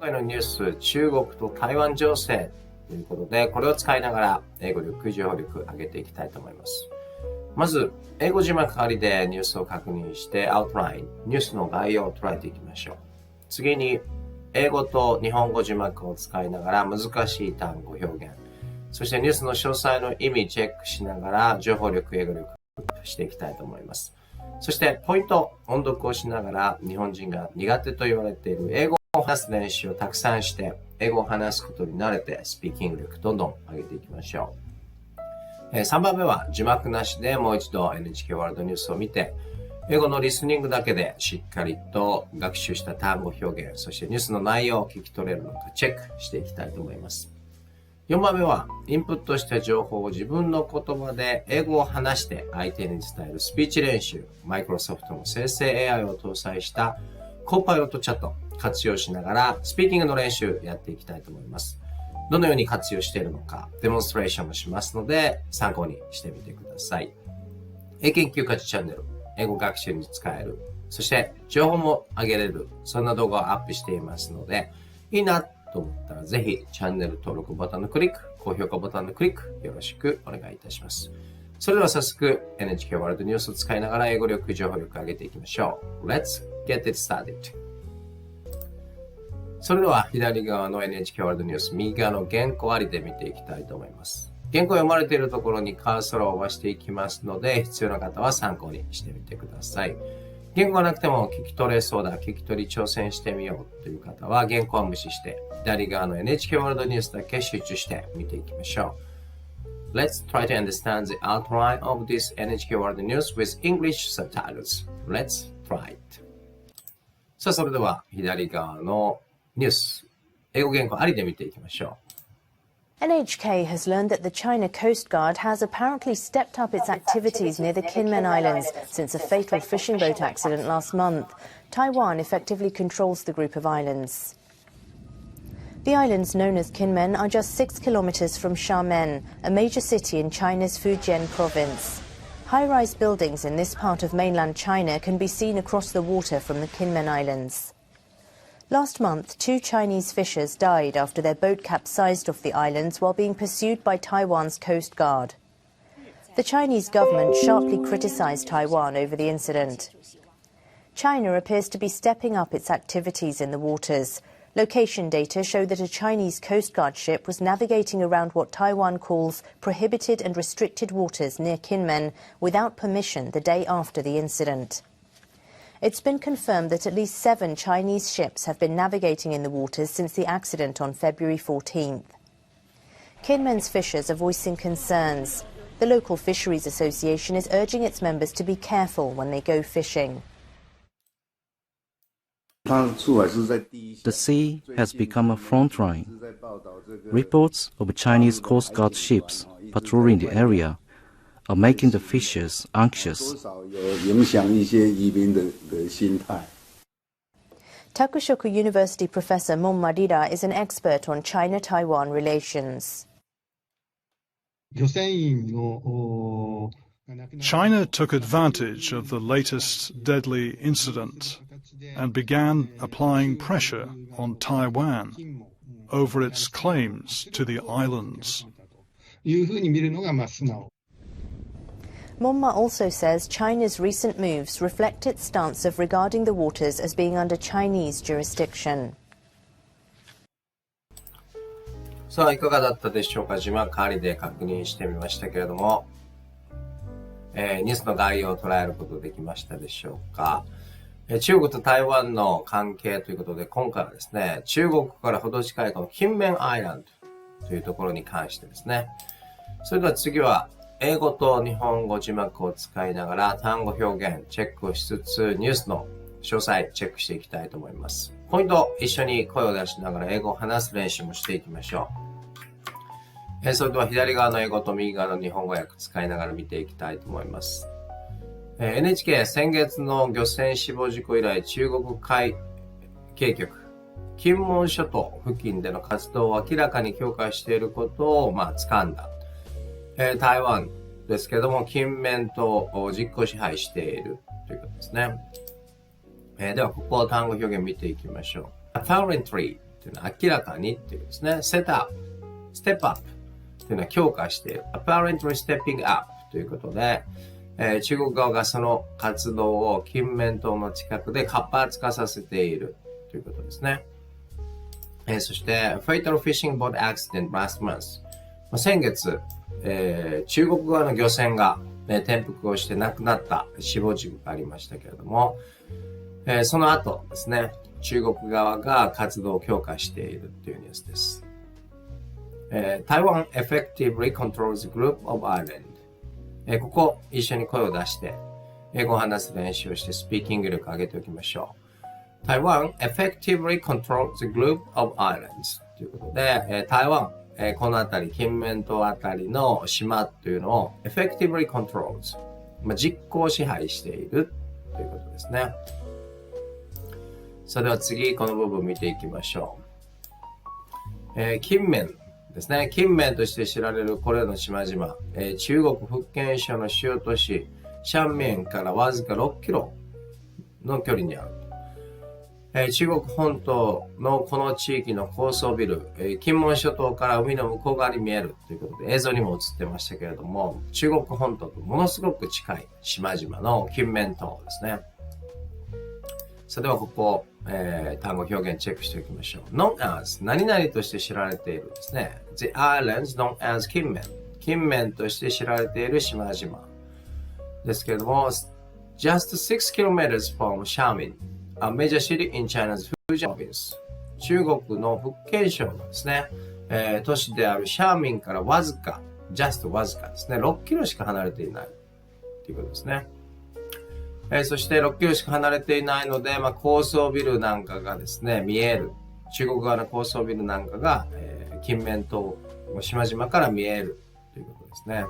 回のニュース、中国と台湾情勢ということで、これを使いながら英語力、情報力上げていきたいと思います。まず、英語字幕ありでニュースを確認して、アウトライン、ニュースの概要を捉えていきましょう。次に、英語と日本語字幕を使いながら難しい単語表現、そしてニュースの詳細の意味チェックしながら情報力、英語力していきたいと思います。そしてポイント、音読をしながら日本人が苦手と言われている英語を話す練習をたくさんして、英語を話すことに慣れてスピーキング力どんどん上げていきましょう。3番目は字幕なしでもう一度 NHK ワールドニュースを見て、英語のリスニングだけでしっかりと学習した単語表現、そしてニュースの内容を聞き取れるのかチェックしていきたいと思います。4番目は、インプットした情報を自分の言葉で英語を話して相手に伝えるスピーチ練習。マイクロソフトの生成 AI を搭載したコーパイロットチャット活用しながらスピーキングの練習やっていきたいと思います。どのように活用しているのかデモンストレーションもしますので参考にしてみてください。英検9価値チャンネル、英語学習に使える、そして情報も上げれる、そんな動画をアップしていますので、いいなと思ったらぜひチャンネル登録ボタンのクリック、高評価ボタンのクリックよろしくお願いいたします。それでは早速 NHK ワールドニュースを使いながら英語力、情報力上げていきましょう。Let's get it started. それでは左側の NHK ワールドニュース、右側の原稿ありで見ていきたいと思います。原稿読まれているところにカーソルを回していきますので、必要な方は参考にしてみてください。言語がなくても聞き取れそうだ、聞き取り挑戦してみようという方は原稿は無視して、左側の NHK ワールドニュースだけ集中して見ていきましょう。Let's try to understand the outline of this NHK World News with English subtitles. Let's try it. さあ、それでは左側のニュース、英語原稿ありで見ていきましょう。NHK has learned that the China Coast Guard has apparently stepped up its activities near the Kinmen Islands since a fatal fishing boat accident last month. Taiwan effectively controls the group of islands. The islands known as Kinmen are just 6 kilometers from Xiamen, a major city in China's Fujian province. High-rise buildings in this part of mainland China can be seen across the water from the Kinmen Islands. Last month, 2 Chinese fishers died after their boat capsized off the islands while being pursued by Taiwan's Coast Guard. The Chinese government sharply criticized Taiwan over the incident. China appears to be stepping up its activities in the waters. Location data show that a Chinese Coast Guard ship was navigating around what Taiwan calls prohibited and restricted waters near Kinmen without permission the day after the incident. It's been confirmed that at least 7 Chinese ships have been navigating in the waters since the accident on February 14th. Kinmen's fishers are voicing concerns. The local fisheries association is urging its members to be careful when they go fishing. The sea has become a front line. Reports of Chinese Coast Guard ships patrolling the area are making the fishers anxious. Takushoku University professor Mon Marira is an expert on China-Taiwan relations. China took advantage of the latest deadly incident and began applying pressure on Taiwan over its claims to the islands. Monma also says China's recent moves reflect its stance of regarding the waters as being under Chinese jurisdiction. さあ、いかがだったでしょうか。字幕ありで確認してみましたけれども、ニュースの概要を捉えることできましたでしょうか。中国と台湾の関係ということで、今回はですね、中国からほど近いこの金面アイランドというところに関してですね。それでは次は、英語と日本語字幕を使いながら単語表現チェックをしつつニュースの詳細チェックしていきたいと思います。ポイント、一緒に声を出しながら英語を話す練習もしていきましょう。それでは左側の英語と右側の日本語訳使いながら見ていきたいと思います。NHK 先月の漁船死亡事故以来中国海警局金門諸島付近での活動を明らかに強化していることを掴んだ。台湾ですけども、金面と実効支配しているということですね。では、ここ単語表現見ていきましょう。Apparently っていうのは明らかにっていうですね。step up っていうのは強化している。apparently stepping up ということで、中国側がその活動を金門島の近くで活発化させているということですね。そして、fatal fishing boat accident last month。先月、中国側の漁船が、転覆をして亡くなった死亡事故がありましたけれども、その後ですね、中国側が活動を強化しているというニュースです。Taiwan effectively controls the group of island。ここ一緒に声を出して英語を話す練習をしてスピーキング力を上げておきましょう。Taiwan effectively controls the group of islands ということで、台湾、この辺り、金門島あたりの島というのを effectively controls、実行支配しているということですね。それでは次、この部分見ていきましょう。金門ですね。金門として知られるこれらの島々、中国福建省の主要都市、シャンメンからわずか6キロの距離にある。中国本島のこの地域の高層ビル、金門諸島から海の向こう側に見えるということで映像にも映ってましたけれども、中国本島とものすごく近い島々の金門島ですね。それではここ、単語表現チェックしておきましょう。known as 何々として知られているですね。The islands known as 金門。金門として知られている島々ですけれども、just 6 kilometers from Xiamen, a major city in China's Fujian province。中国の福建省のですね、都市であるシャーミンからわずかですね、6キロしか離れていないということですね。そして6キロしか離れていないので、高層ビルなんかがですね、見える。中国側の高層ビルなんかが、金門島、島々から見えるということですね。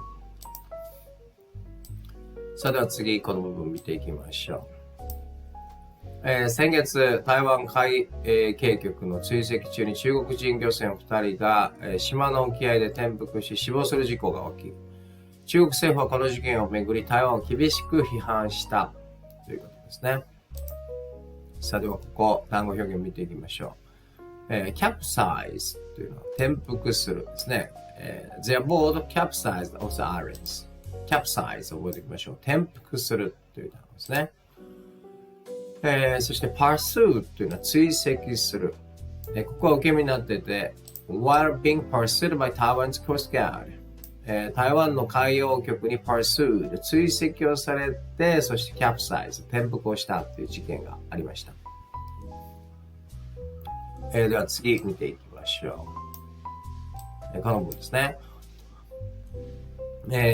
それでは次、この部分見ていきましょう。先月、台湾海警局の追跡中に中国人漁船2人が、島の沖合で転覆し死亡する事故が起き、中国政府はこの事件をめぐり台湾を厳しく批判したということですね。さあではここ、単語表現を見ていきましょう。capsize というのは転覆するですね。their boat capsized on the islands。capsize を覚えておきましょう。転覆するという単語ですね。そして pursue というのは追跡する。ここは受け身になっていて、while being pursued by Taiwan's Coast Guard。台湾の海洋局に pursued 追跡をされて、そして capsize 転覆をしたという事件がありました。では次見ていきましょう。この部分ですね。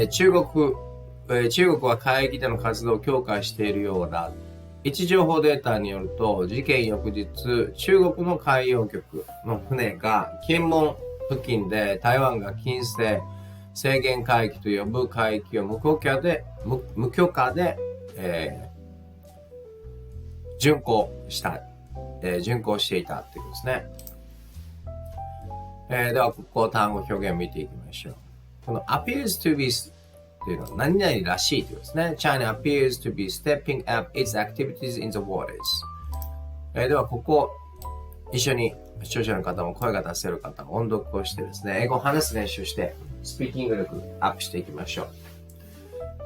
中国は海域での活動を強化しているようだ。位置情報データによると、事件翌日、中国の海洋局の船が金門付近で台湾が禁制制限海域と呼ぶ海域を無許可で、巡航していたということですね。では、ここ単語表現を見ていきましょう。この appears to be というのは何々らしいということですね。China appears to be stepping up its activities in the waters。では、ここ、一緒に視聴者の方も声が出せる方、音読をしてですね、英語を話す練習して、スピーキング力アップしていきましょう。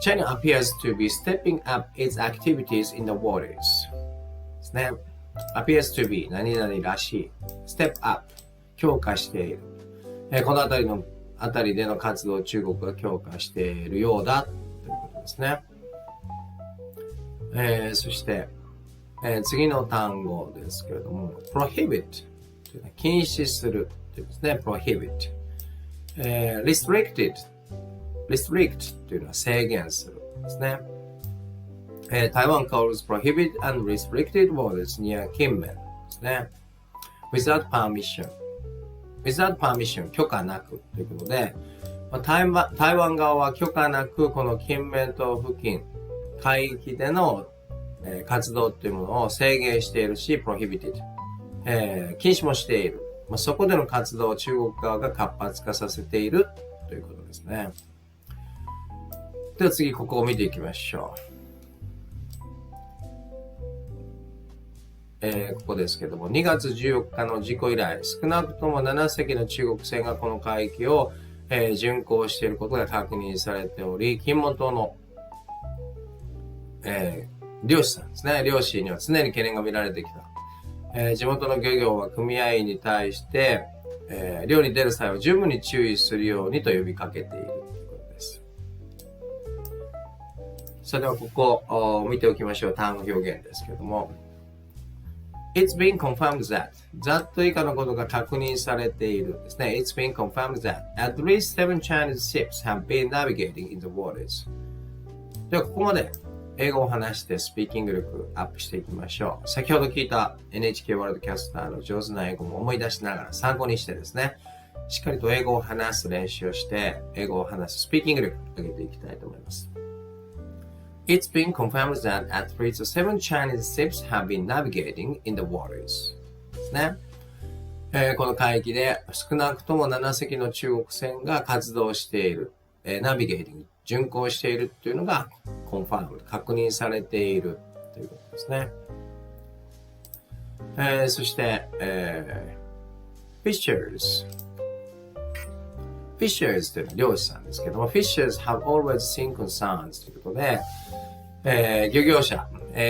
China appears to be stepping up its activities in the waters。ですね。appears to be 何々らしい。step up 強化している。このあたりでの活動を中国が強化しているようだということですね。そして、次の単語ですけれども、prohibit というのは禁止するというですね。prohibit。restrict というのは制限するですね。台湾 calls prohibit and restricted waters near 金門ですね。without permission 許可なくということで、台湾側は許可なくこの金門島付近海域での、活動というものを制限しているし prohibited、禁止もしている。そこでの活動を中国側が活発化させているということですね。では次ここを見ていきましょここですけども、2月14日の事故以来、少なくとも7隻の中国船がこの海域を、巡航していることが確認されており、金門島の、漁師さんですね。漁師には常に懸念が見られてきた。地元の漁業は組合員に対して、漁に出る際は十分に注意するようにと呼びかけているということです。それではここを見ておきましょう。単語表現ですけども。It's been confirmed that 以下のことが確認されているですね。It's been confirmed that at least 7 Chinese ships have been navigating in the waters. ではここまで英語を話してスピーキング力アップしていきましょう。先ほど聞いた NHK ワールドキャスターの上手な英語も思い出しながら参考にしてですね、しっかりと英語を話す練習をして、英語を話すスピーキング力を上げていきたいと思います。It's been confirmed that at least 7 Chinese ships have been navigating in the waters. ですね。この海域で少なくとも7隻の中国船が活動している。navigating 巡航しているっていうのが confirmed 確認されているということですね。そして、fishers というのは漁師さんですけども、fishers have always seen concerns ということで、漁業者、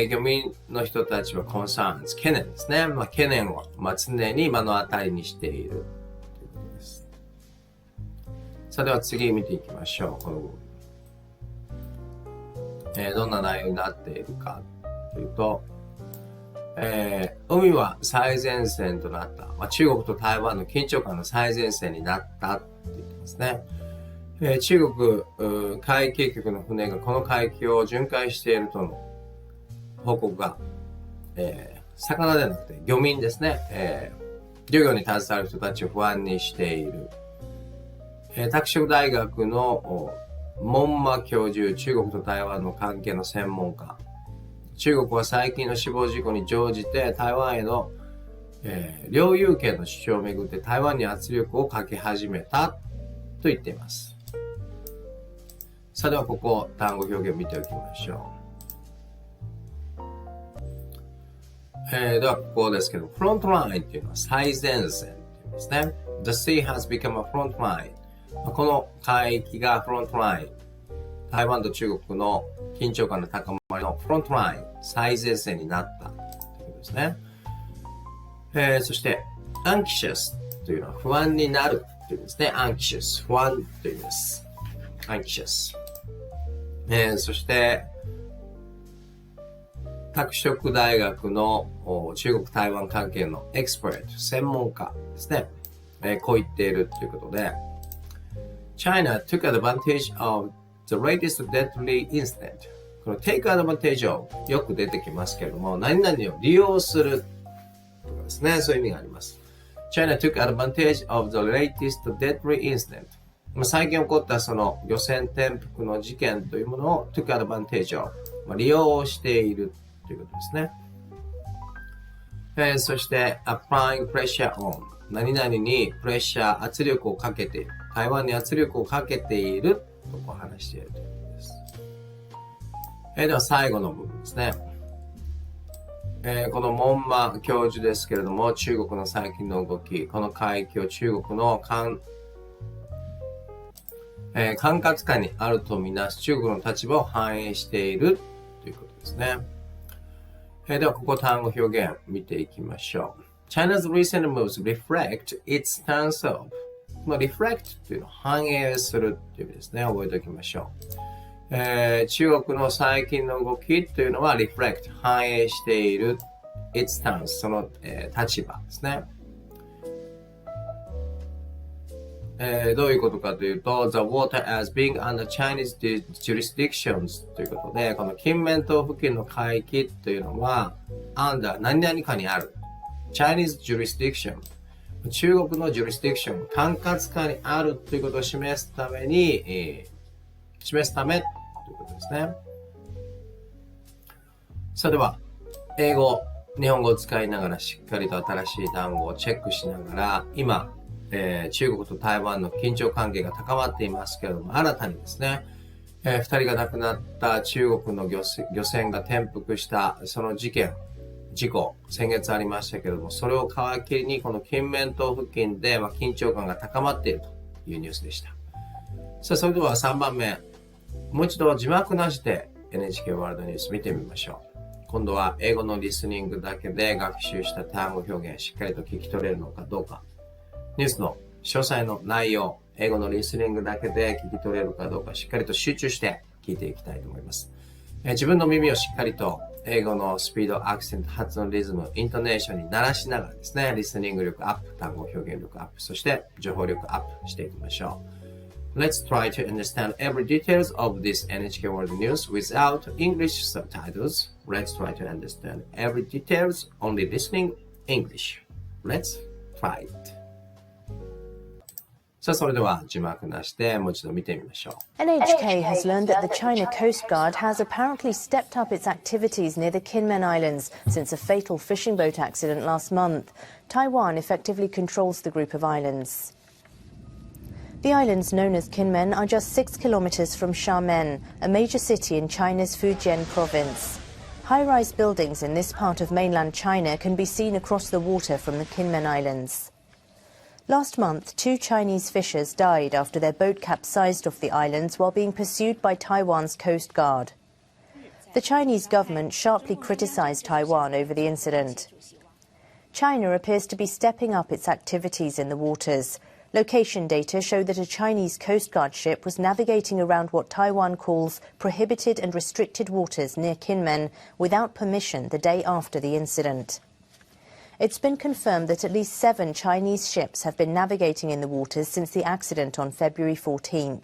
漁民の人たちは concerns 懸念ですね。懸念を、常に目の当たりにしているということです。それでは次見ていきましょう。この部分。どんな内容になっているかというと、海は最前線となった。中国と台湾の緊張感の最前線になったって言ってますね。中国海警局の船がこの海域を巡回しているとの報告が、魚ではなくて漁民ですね。漁業に携わる人たちを不安にしている。拓殖大学の門馬教授、中国と台湾の関係の専門家。中国は最近の死亡事故に乗じて台湾への、領有権の主張をめぐって台湾に圧力をかけ始めたと言っています。さあではここ単語表現を見ておきましょう。ではここですけど、フロントラインっていうのは最前線っていうんですね。The sea has become a front line. この海域がフロントライン。台湾と中国の緊張感の高まりのフロントライン、最前線になったということですね。そして、anxious というのは不安になるという意味ですね。anxious、不安という意味です。anxious。そして、拓殖大学の中国台湾関係のエキスパート、専門家ですね。こう言っているということで、China took advantage of the latest deadly incident. この take advantage of よく出てきますけれども、何々を利用するとかですね、そういう意味があります。China took advantage of the latest deadly incident. 最近起こったその漁船転覆の事件というものを took advantage of 利用しているということですね。そして applying pressure on 何々にプレッシャー、圧力をかけている。台湾に圧力をかけているとこう話しているということです。では最後の部分ですね。この門馬教授ですけれども、中国の最近の動き、この海域を中国の管轄下にあるとみなす中国の立場を反映しているということですね。ではここ単語表現見ていきましょう。China's recent moves reflect its stance of この reflect というのを反映するという意味ですね。覚えておきましょう。中国の最近の動きというのは reflect 反映している its stance その、立場ですね。どういうことかというと the water as being under Chinese jurisdictions ということでこの金門島付近の海域というのは under 何々かにある Chinese jurisdiction中国の jurisdiction 管轄下にあるということを示すために、示すためということですね。それでは英語、日本語を使いながらしっかりと新しい単語をチェックしながら今中国と台湾の緊張関係が高まっていますけれども、新たにですね、2人が亡くなった中国の漁船が転覆したその事件、事故、先月ありましたけれども、それを皮切りにこの金門島付近で緊張感が高まっているというニュースでした。さあ、それでは3番目。もう一度字幕なしで NHK ワールドニュース見てみましょう。今度は英語のリスニングだけで学習した単語表現しっかりと聞き取れるのかどうか。ニュースの詳細の内容、英語のリスニングだけで聞き取れるかどうかしっかりと集中して聞いていきたいと思います。自分の耳をしっかりと英語のスピード、アクセント、発音、リズム、イントネーションに慣らしながらですね、リスニング力アップ、単語表現力アップ、そして情報力アップしていきましょう。Let's try to understand every details of this NHK World News without English subtitles. Let's try to understand every details only listening English. Let's try it. さあ、それでは字幕なしでもう一度見てみましょう。NHK has learned that the China Coast Guard has apparently stepped up its activities near the Kinmen Islands since a fatal fishing boat accident last month. Taiwan effectively controls the group of islands. The islands known as Kinmen are just 6 kilometers from Xiamen, a major city in China's Fujian province. High-rise buildings in this part of mainland China can be seen across the water from the Kinmen Islands. Last month, 2 Chinese fishers died after their boat capsized off the islands while being pursued by Taiwan's Coast Guard. The Chinese government sharply criticized Taiwan over the incident. China appears to be stepping up its activities in the waters. Location data show that a Chinese Coast Guard ship was navigating around what Taiwan calls prohibited and restricted waters near Kinmen without permission the day after the incident. It's been confirmed that at least 7 Chinese ships have been navigating in the waters since the accident on February 14th.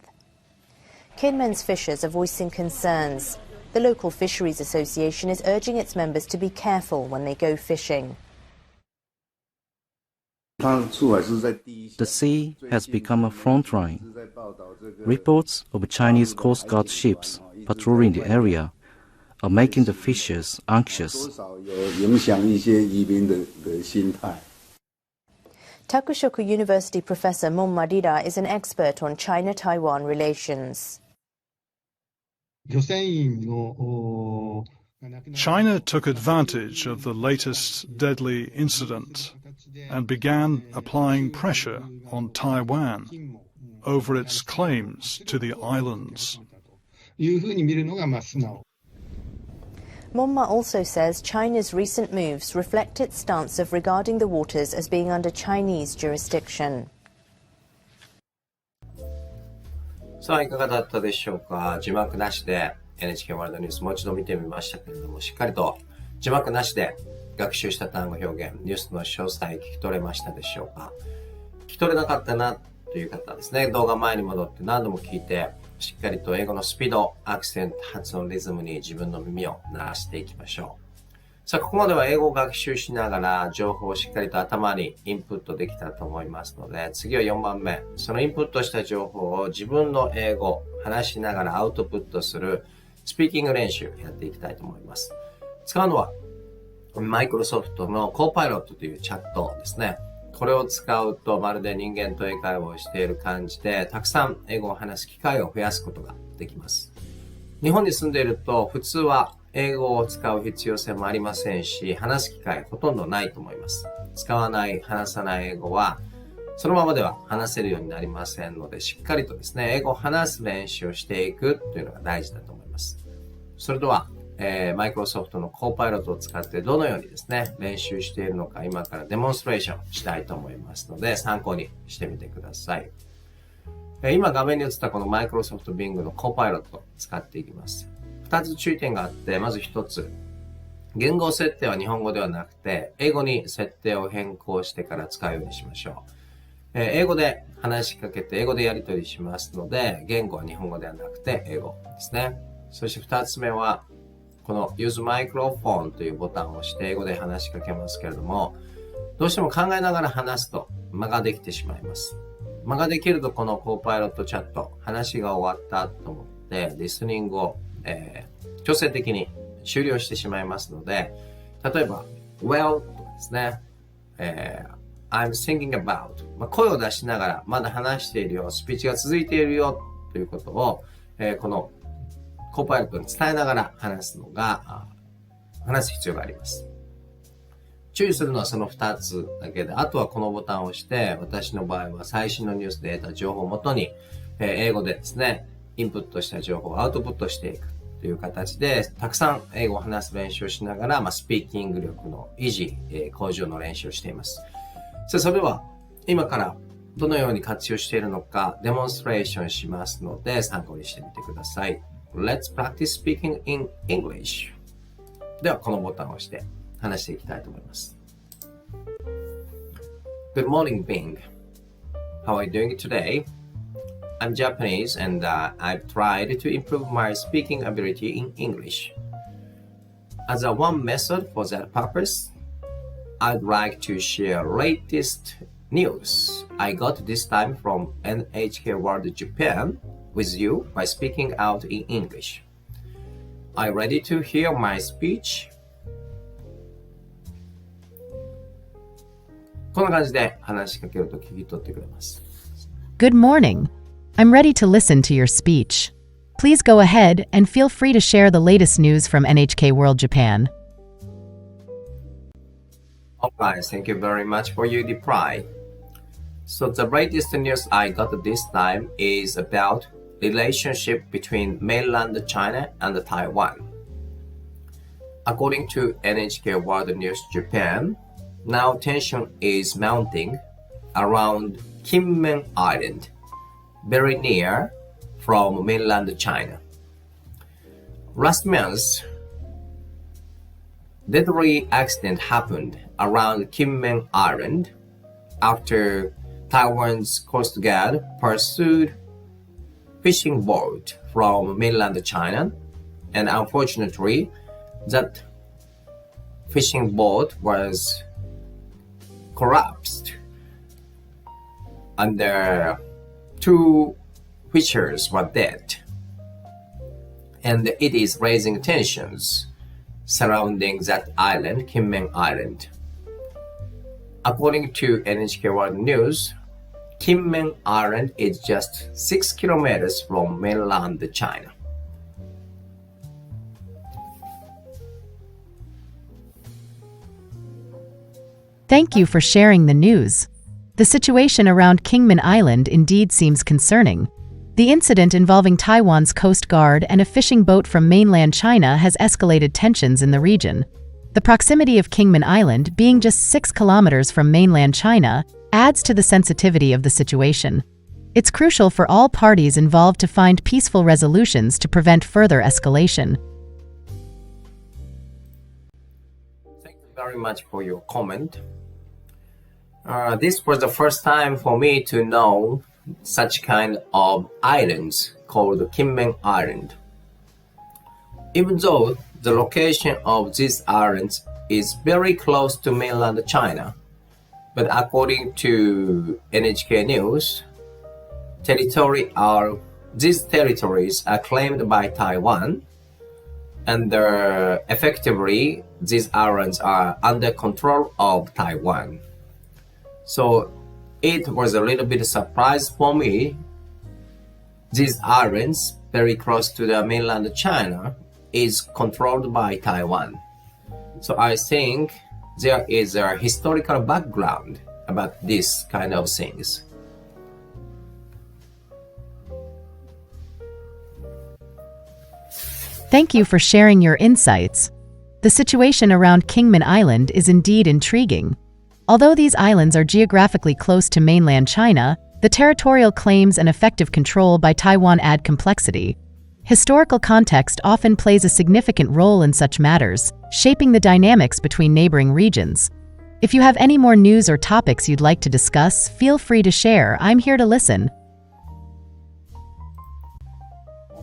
Kinmen's fishers are voicing concerns. The local fisheries association is urging its members to be careful when they go fishing. The sea has become a front line. Reports of Chinese Coast Guard ships patrolling the area are making the fishers anxious. Takushoku University professor Mon Marira is an expert on China-Taiwan relations. China took advantage of the latest deadly incident and began applying pressure on Taiwan over its claims to the islands. Monma also says China's recent moves reflect its stance of regarding the waters as being under Chinese jurisdiction. さあ、いかがだったでしょうか。字幕なしで NHK ワールドニュースもう一度見てみましたけれども、しっかりと字幕なしで学習した単語表現、ニュースの詳細聞き取れましたでしょうか。聞き取れなかったなという方はですね、動画前に戻って何度も聞いて、しっかりと英語のスピード、アクセント、発音、リズムに自分の耳を慣らしていきましょう。さあ、ここまでは英語を学習しながら情報をしっかりと頭にインプットできたと思いますので、次は4番目。そのインプットした情報を自分の英語、話しながらアウトプットするスピーキング練習やっていきたいと思います。使うのはマイクロソフトのコーパイロットというチャットですね。これを使うとまるで人間と英会話をしている感じで、たくさん英語を話す機会を増やすことができます。日本に住んでいると普通は英語を使う必要性もありませんし、話す機会ほとんどないと思います。使わない、話さない英語はそのままでは話せるようになりませんので、しっかりとですね、英語を話す練習をしていくというのが大事だと思います。それではマイクロソフトのコーパイロットを使ってどのようにですね、練習しているのか今からデモンストレーションしたいと思いますので、参考にしてみてください。今画面に映ったこのマイクロソフト Bing のコーパイロットを使っていきます。2つ注意点があって、まず1つ。言語設定は日本語ではなくて、英語に設定を変更してから使うようにしましょう。英語で話しかけて、英語でやり取りしますので、言語は日本語ではなくて英語ですね。そして2つ目は、この Use Microphone というボタンを押して英語で話しかけますけれども、どうしても考えながら話すと間ができてしまいます。間ができるとこのコーパイロットチャット、話が終わったと思って、リスニングを、強制的に終了してしまいますので、例えば、Well とかですね、I'm thinking about、声を出しながらまだ話しているよ、スピーチが続いているよということを、このコーパイロットに伝えながら話す必要があります。注意するのはその2つだけで、あとはこのボタンを押して、私の場合は最新のニュースで得た情報をもとに、英語でですね、インプットした情報をアウトプットしていくという形で、たくさん英語を話す練習をしながら、スピーキング力の維持、向上の練習をしています。それでは、今からどのように活用しているのか、デモンストレーションしますので、参考にしてみてください。Let's practice speaking in English. では、このボタンを押して話していきたいと思います。Good morning, Bing. How are you doing today?I'm Japanese and I've tried to improve my speaking ability in English. As a one method for that purpose, I'd like to share latest news I got this time from NHK World Japan with you by speaking out in English. Are you ready to hear my speech? こんな感じで話しかけると聞き取ってくれます。Good morning.I'm ready to listen to your speech. Please go ahead and feel free to share the latest news from NHK World Japan. Alright, thank you very much for your reply. So the latest news I got this time is about relationship between mainland China and Taiwan. According to NHK World News Japan, now tension is mounting around Kinmen Island.Very near from mainland China. Last month, deadly accident happened around Kinmen Island after Taiwan's Coast Guard pursued fishing boat from mainland China, and unfortunately, that fishing boat was collapsed under two fishers were dead, and it is raising tensions surrounding that island, Kinmen Island. According to NHK World News, Kinmen Island is just 6 kilometers from mainland China. Thank you for sharing the news.The situation around Kinmen Island indeed seems concerning. The incident involving Taiwan's Coast Guard and a fishing boat from mainland China has escalated tensions in the region. The proximity of Kinmen Island, being just 6 kilometers from mainland China, adds to the sensitivity of the situation. It's crucial for all parties involved to find peaceful resolutions to prevent further escalation. Thank you very much for your comment.This was the first time for me to know such kind of islands called Kinmen Island. Even though the location of these islands is very close to mainland China, but according to NHK News, these territories are claimed by Taiwan, and effectively these islands are under control of Taiwan.So it was a little bit of surprise for me. These islands very close to the mainland China is controlled by Taiwan. So I think there is a historical background about this kind of things. Thank you for sharing your insights. The situation around Kinmen Island is indeed intriguing.Although these islands are geographically close to mainland China, the territorial claims and effective control by Taiwan add complexity. Historical context often plays a significant role in such matters, shaping the dynamics between neighboring regions. If you have any more news or topics you'd like to discuss, feel free to share. I'm here to listen.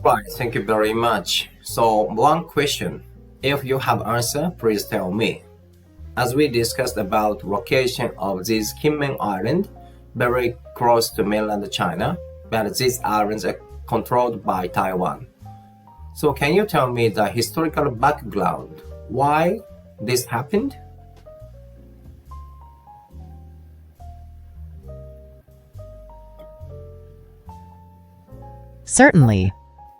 Right, thank you very much. So, one question. If you have answer, please tell me.As we discussed about location of this Kinmen Island, very close to mainland China, but these islands are controlled by Taiwan. So can you tell me the historical background? Why this happened? Certainly.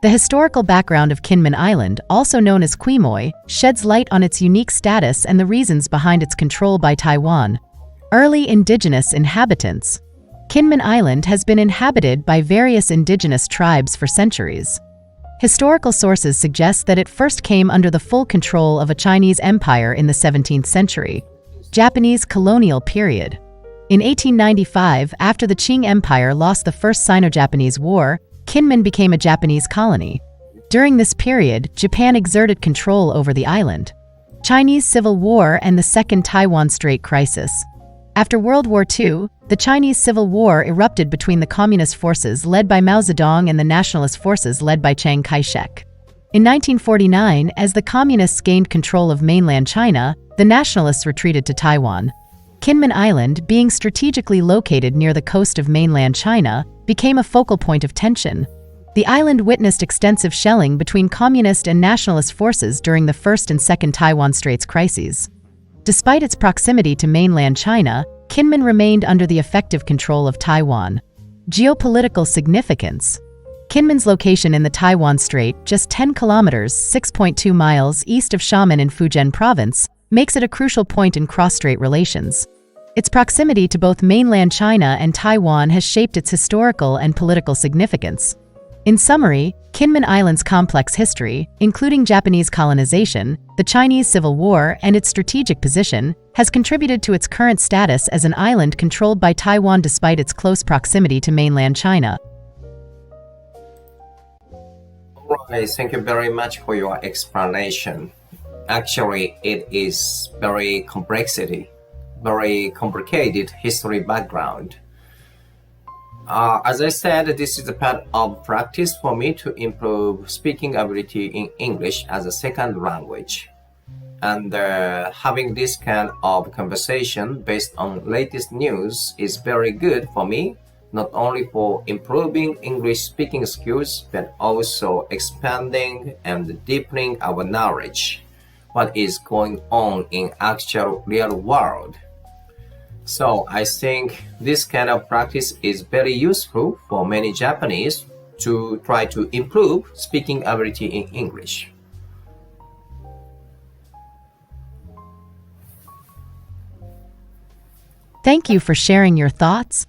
The historical background of Kinmen Island, also known as Quemoy, sheds light on its unique status and the reasons behind its control by Taiwan. Early indigenous inhabitants. Kinmen Island has been inhabited by various indigenous tribes for centuries. Historical sources suggest that it first came under the full control of a Chinese empire in the 17th century. Japanese colonial period. In 1895, after the Qing Empire lost the First Sino-Japanese War, Kinmen became a Japanese colony. During this period, Japan exerted control over the island. Chinese Civil War and the Second Taiwan Strait Crisis. After World War II, the Chinese Civil War erupted between the Communist forces led by Mao Zedong and the Nationalist forces led by Chiang Kai-shek. In 1949, as the Communists gained control of mainland China, the Nationalists retreated to Taiwan. Kinmen Island, being strategically located near the coast of mainland China, became a focal point of tension. The island witnessed extensive shelling between Communist and Nationalist forces during the First and Second Taiwan Straits crises. Despite its proximity to mainland China, Kinmen remained under the effective control of Taiwan. Geopolitical significance. Kinmen's location in the Taiwan Strait, just 10 kilometers (6.2 miles) east of Xiamen in Fujian Province, makes it a crucial point in cross-strait relations. Its proximity to both mainland China and Taiwan has shaped its historical and political significance. In summary, Kinmen Island's complex history, including Japanese colonization, the Chinese Civil War, and its strategic position, has contributed to its current status as an island controlled by Taiwan despite its close proximity to mainland China. Alright, thank you very much for your explanation. Actually, it is very complicated history background. As I said, this is a part of practice for me to improve speaking ability in English as a second language. And having this kind of conversation based on latest news is very good for me, not only for improving English speaking skills, but also expanding and deepening our knowledge, what is going on in actual real world. So I think this kind of practice is very useful for many Japanese to try to improve speaking ability in English. Thank you for sharing your thoughts.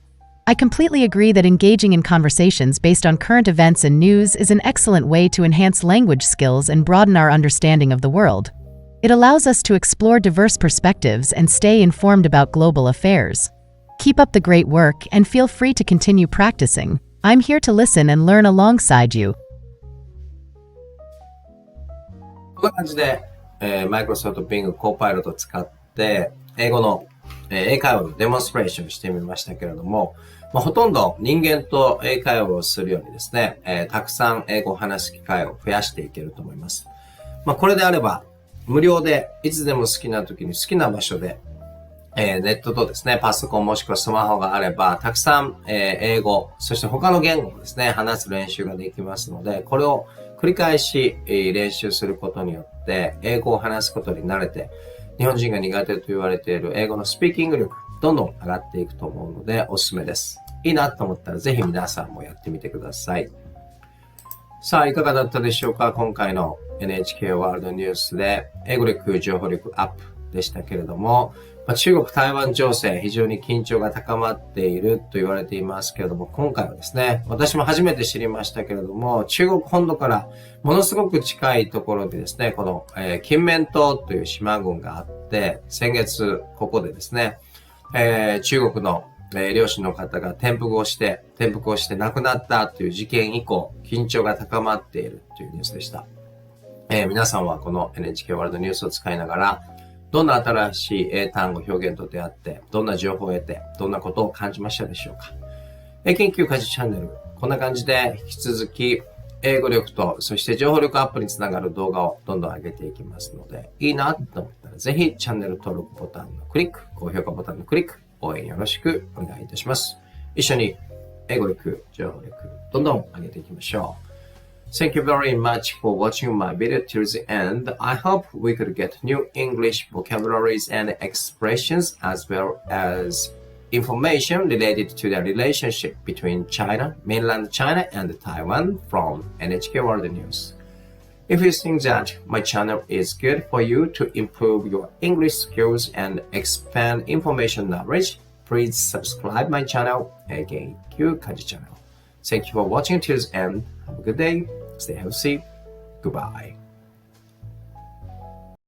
I completely agree that engaging in conversations based on current events and news is an excellent way to enhance language skills and broaden our understanding of the world. It allows us to explore diverse perspectives and stay informed about global affairs. Keep up the great work and feel free to continue practicing. I'm here to listen and learn alongside you. こんな感じで、Microsoft Bing コーパイロットを使って英語の、英会話のデモンストレーションしてみましたけれども、ほとんど人間と英会話をするようにですね、たくさん英語を話す機会を増やしていけると思います。これであれば無料でいつでも好きな時に好きな場所で、ネットとですね、パソコンもしくはスマホがあれば、たくさん、英語、そして他の言語をですね、話す練習ができますので、これを繰り返し、練習することによって、英語を話すことに慣れて、日本人が苦手と言われている英語のスピーキング力、どんどん上がっていくと思うので、おすすめです。いいなと思ったら、ぜひ皆さんもやってみてください。さあ、いかがだったでしょうか？今回の NHK ワールドニュースで英語力、情報力アップでしたけれども、中国台湾情勢非常に緊張が高まっていると言われていますけれども、今回はですね、私も初めて知りましたけれども、中国本土からものすごく近いところでですね、この、金門島という島群があって、先月ここでですね、中国の漁師の方が転覆をして亡くなったという事件以降、緊張が高まっているというニュースでした。皆さんはこの NHK ワールドニュースを使いながら、どんな新しい英単語表現と出会って、どんな情報を得て、どんなことを感じましたでしょうか。英研究家事チャンネル、こんな感じで引き続き英語力と、そして情報力アップにつながる動画をどんどん上げていきますので、いいなと思ったらぜひチャンネル登録ボタンのクリック、高評価ボタンのクリック、応援よろしくお願いいたします。一緒に英語力、情報力、どんどん上げていきましょう。Thank you very much for watching my video till the end. I hope we could get new English vocabularies and expressions as well as information related to the relationship between China, mainland China, and Taiwan from NHK World News. If you think that my channel is good for you to improve your English skills and expand information knowledge, please subscribe my channel, AKQ Kaji channel. Thank you for watching till the end. Have a good day. Stay healthy. Goodbye.